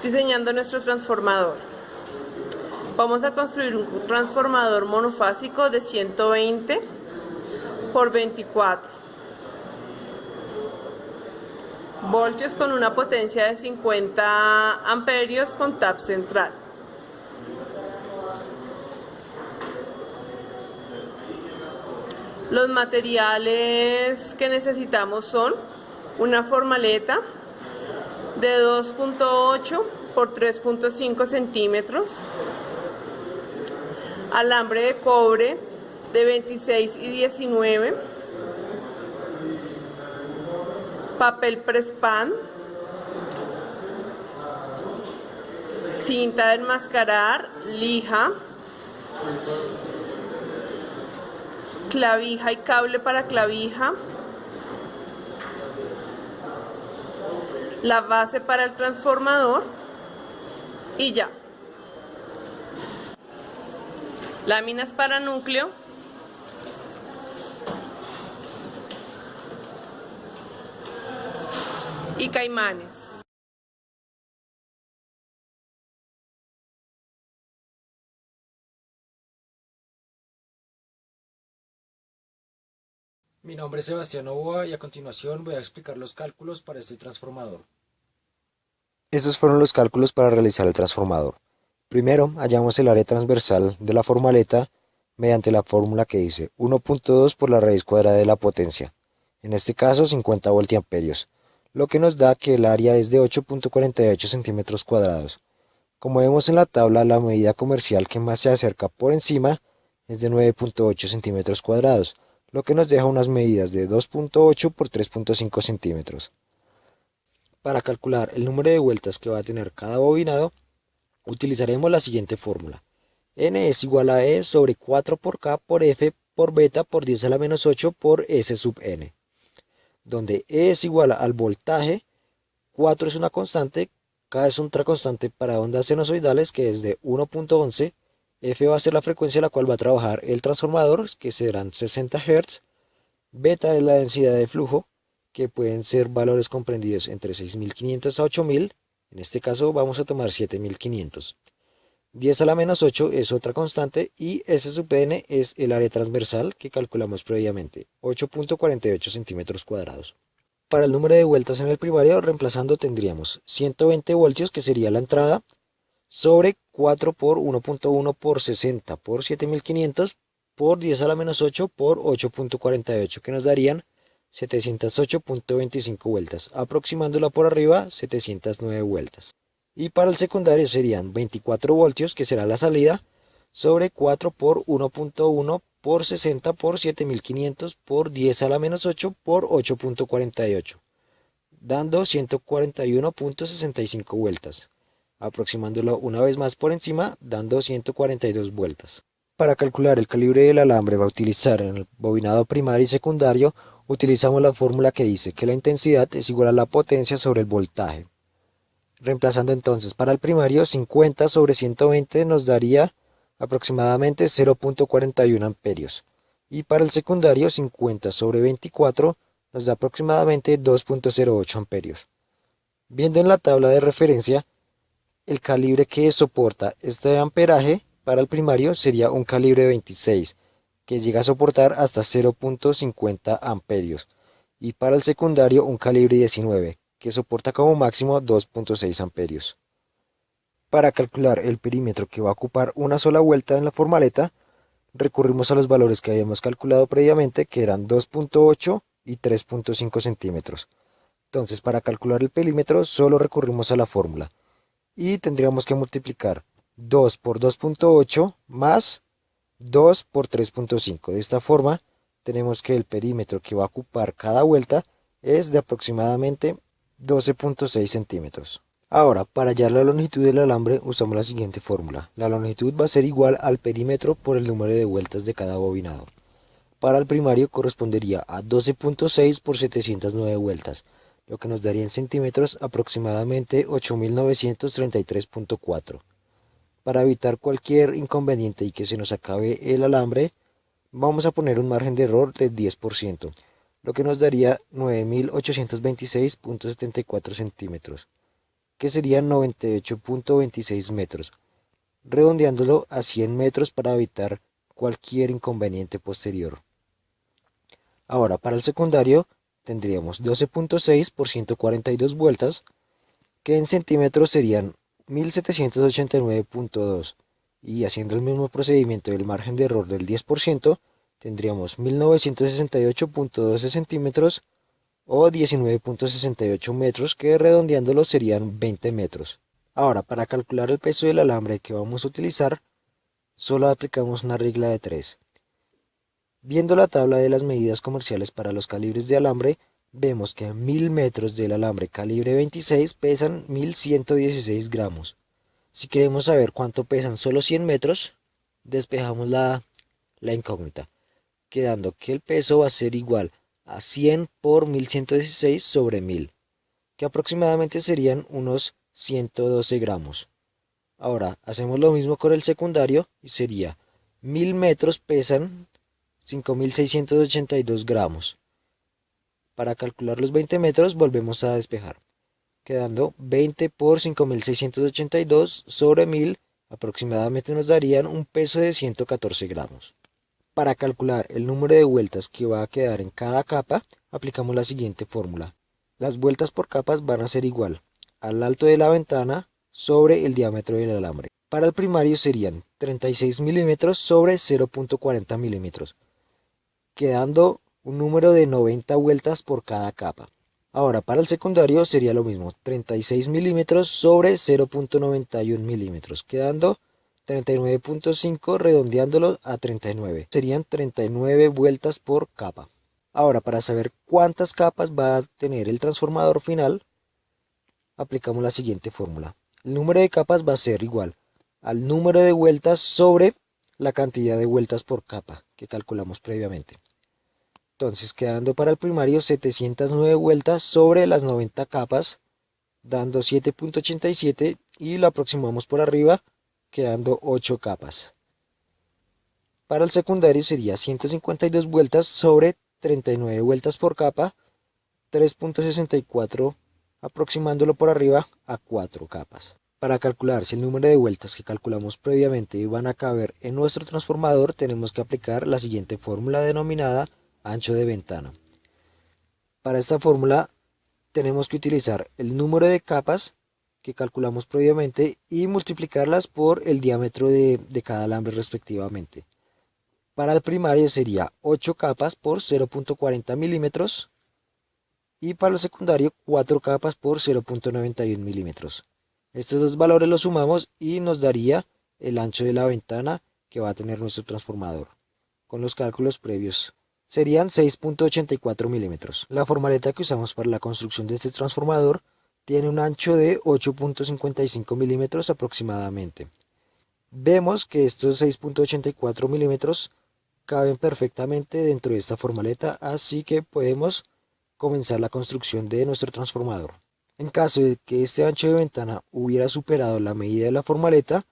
Diseñando nuestro transformador. Vamos a construir un transformador monofásico de 120 por 24 voltios con una potencia de 50 amperios con tap central. Los materiales que necesitamos son una formaleta de 2.8 por 3.5 centímetros, alambre de cobre de 26 y 19, papel presspan, cinta de enmascarar, lija, clavija y cable para clavija, la base para el transformador y ya. Láminas para núcleo, y caimanes. Mi nombre es Sebastián Novoa y a continuación voy a explicar los cálculos para este transformador. Estos fueron los cálculos para realizar el transformador. Primero, hallamos el área transversal de la formaleta mediante la fórmula que dice 1.2 por la raíz cuadrada de la potencia, en este caso 50 voltiamperios, lo que nos da que el área es de 8.48 centímetros cuadrados. Como vemos en la tabla, la medida comercial que más se acerca por encima es de 9.8 centímetros cuadrados, lo que nos deja unas medidas de 2.8 por 3.5 centímetros. Para calcular el número de vueltas que va a tener cada bobinado, utilizaremos la siguiente fórmula. N es igual a E sobre 4 por K por F por beta por 10 a la menos 8 por S sub N, donde E es igual al voltaje, 4 es una constante, K es otra constante para ondas sinusoidales que es de 1.11, F va a ser la frecuencia a la cual va a trabajar el transformador, que serán 60 Hz, beta es la densidad de flujo, que pueden ser valores comprendidos entre 6500 a 8000, en este caso vamos a tomar 7500. 10 a la menos 8 es otra constante y S sub n es el área transversal que calculamos previamente, 8.48 centímetros cuadrados. Para el número de vueltas en el primario, reemplazando tendríamos 120 voltios, que sería la entrada, sobre 4 por 1.1 por 60 por 7500 por 10 a la menos 8 por 8.48, que nos darían 708.25 vueltas, aproximándola por arriba 709 vueltas. Y para el secundario serían 24 voltios, que será la salida, sobre 4 por 1.1 por 60 por 7500 por 10 a la menos 8 por 8.48, dando 141.65 vueltas, aproximándolo una vez más por encima, dando 142 vueltas. Para calcular el calibre del alambre va a utilizar en el bobinado primario y secundario, utilizamos la fórmula que dice que la intensidad es igual a la potencia sobre el voltaje. Reemplazando entonces para el primario, 50 sobre 120 nos daría aproximadamente 0.41 amperios. Y para el secundario, 50 sobre 24 nos da aproximadamente 2.08 amperios. Viendo en la tabla de referencia, el calibre que soporta este amperaje para el primario sería un calibre 26, que llega a soportar hasta 0.50 amperios. Y para el secundario, un calibre 19, que soporta como máximo 2.6 amperios. Para calcular el perímetro que va a ocupar una sola vuelta en la formaleta, recurrimos a los valores que habíamos calculado previamente, que eran 2.8 y 3.5 centímetros. Entonces, para calcular el perímetro solo recurrimos a la fórmula y tendríamos que multiplicar 2 por 2.8 más 2 por 3.5. De esta forma tenemos que el perímetro que va a ocupar cada vuelta es de aproximadamente 12.6 centímetros. Ahora, para hallar la longitud del alambre usamos la siguiente fórmula. La longitud va a ser igual al perímetro por el número de vueltas de cada bobinado. Para el primario correspondería a 12.6 por 709 vueltas, lo que nos daría en centímetros aproximadamente 8933.4. Para evitar cualquier inconveniente y que se nos acabe el alambre, vamos a poner un margen de error del 10%, lo que nos daría 9826.74 centímetros. que serían 98.26 metros, redondeándolo a 100 metros para evitar cualquier inconveniente posterior. Ahora, para el secundario, tendríamos 12.6 por 142 vueltas, que en centímetros serían 1789.2, y haciendo el mismo procedimiento del margen de error del 10%, tendríamos 1968.12 centímetros o 19.68 metros, que redondeándolo serían 20 metros. Ahora, para calcular el peso del alambre que vamos a utilizar, solo aplicamos una regla de 3. Viendo la tabla de las medidas comerciales para los calibres de alambre, vemos que 1000 metros del alambre calibre 26 pesan 1116 gramos. Si queremos saber cuánto pesan solo 100 metros, despejamos la incógnita, quedando que el peso va a ser igual a 100 por 1116 sobre 1000, que aproximadamente serían unos 112 gramos. Ahora hacemos lo mismo con el secundario y sería 1000 metros pesan 5682 gramos. Para calcular los 20 metros volvemos a despejar, quedando 20 por 5682 sobre 1000, aproximadamente nos darían un peso de 114 gramos. Para calcular el número de vueltas que va a quedar en cada capa, aplicamos la siguiente fórmula. Las vueltas por capas van a ser igual al alto de la ventana sobre el diámetro del alambre. Para el primario serían 36 milímetros sobre 0.40 milímetros, quedando un número de 90 vueltas por cada capa. Ahora, para el secundario sería lo mismo, 36 milímetros sobre 0.91 milímetros, quedando 39.5, redondeándolo a 39. Serían 39 vueltas por capa. Ahora, para saber cuántas capas va a tener el transformador final, aplicamos la siguiente fórmula. El número de capas va a ser igual al número de vueltas sobre la cantidad de vueltas por capa que calculamos previamente. Entonces, quedando para el primario 709 vueltas sobre las 90 capas, dando 7.87, y lo aproximamos por arriba, quedando 8 capas. Para el secundario sería 152 vueltas sobre 39 vueltas por capa, 3.64, aproximándolo por arriba a 4 capas. Para calcular si el número de vueltas que calculamos previamente van a caber en nuestro transformador, tenemos que aplicar la siguiente fórmula denominada ancho de ventana. Para esta fórmula tenemos que utilizar el número de capas que calculamos previamente y multiplicarlas por el diámetro de cada alambre respectivamente. Para el primario sería 8 capas por 0.40 milímetros y para el secundario 4 capas por 0.91 milímetros. Estos dos valores los sumamos y nos daría el ancho de la ventana que va a tener nuestro transformador. Con los cálculos previos serían 6.84 milímetros. La formaleta que usamos para la construcción de este transformador tiene un ancho de 8.55 milímetros aproximadamente. Vemos que estos 6.84 milímetros caben perfectamente dentro de esta formaleta, así que podemos comenzar la construcción de nuestro transformador. En caso de que este ancho de ventana hubiera superado la medida de la formaleta,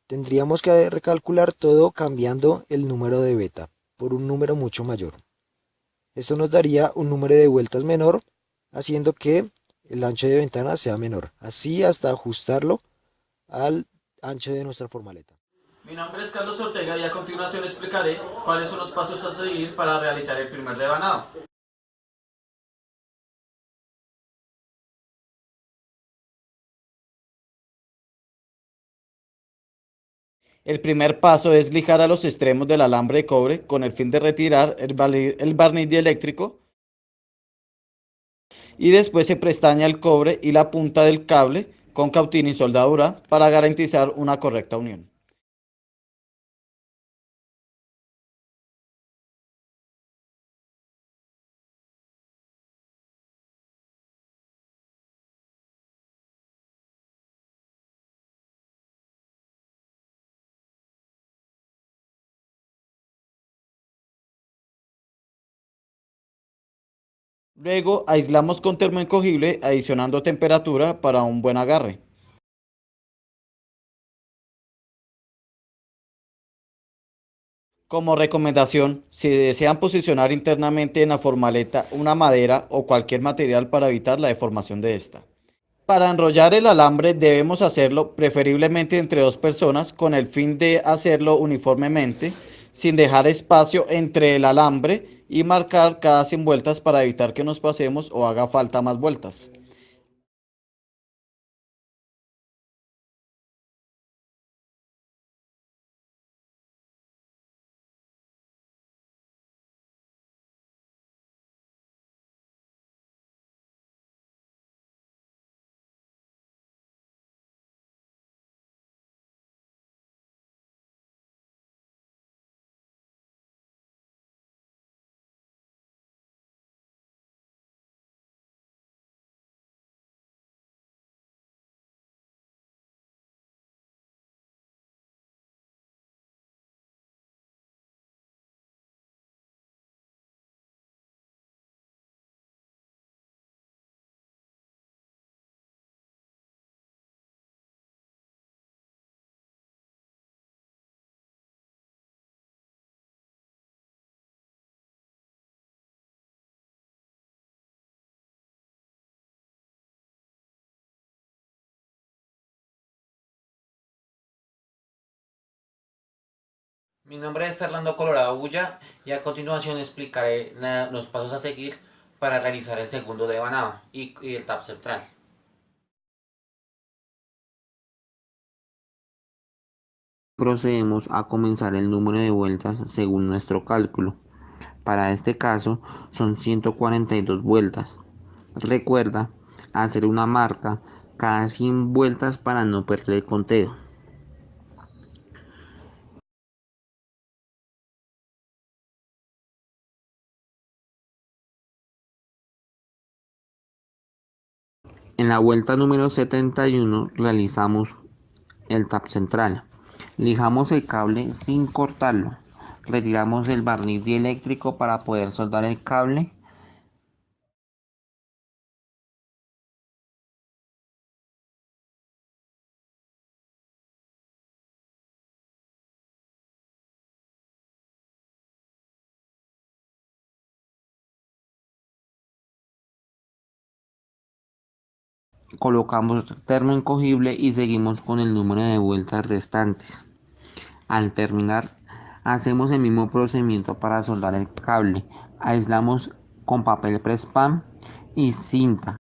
tendríamos que recalcular todo cambiando el número de beta por un número mucho mayor. Esto nos daría un número de vueltas menor, haciendo que el ancho de ventana sea menor, así hasta ajustarlo al ancho de nuestra formaleta. Mi nombre es Carlos Ortega y a continuación explicaré cuáles son los pasos a seguir para realizar el primer devanado. El primer paso es lijar a los extremos del alambre de cobre con el fin de retirar el barniz dieléctrico, y después se prestaña el cobre y la punta del cable con cautín y soldadura para garantizar una correcta unión. Luego aislamos con termoencogible adicionando temperatura para un buen agarre. Como recomendación, si desean posicionar internamente en la formaleta una madera o cualquier material para evitar la deformación de esta. Para enrollar el alambre debemos hacerlo preferiblemente entre dos personas con el fin de hacerlo uniformemente, sin dejar espacio entre el alambre y marcar cada 100 vueltas para evitar que nos pasemos o haga falta más vueltas. Mi nombre es Fernando Colorado Bulla y a continuación explicaré los pasos a seguir para realizar el segundo devanado y el tap central. Procedemos a comenzar el número de vueltas según nuestro cálculo. Para este caso son 142 vueltas. Recuerda hacer una marca cada 100 vueltas para no perder el conteo. En la vuelta número 71 realizamos el tap central. Lijamos el cable sin cortarlo. Retiramos el barniz dieléctrico para poder soldar el cable. Colocamos termo encogible y seguimos con el número de vueltas restantes. Al terminar, hacemos el mismo procedimiento para soldar el cable. Aislamos con papel press-pan y cinta.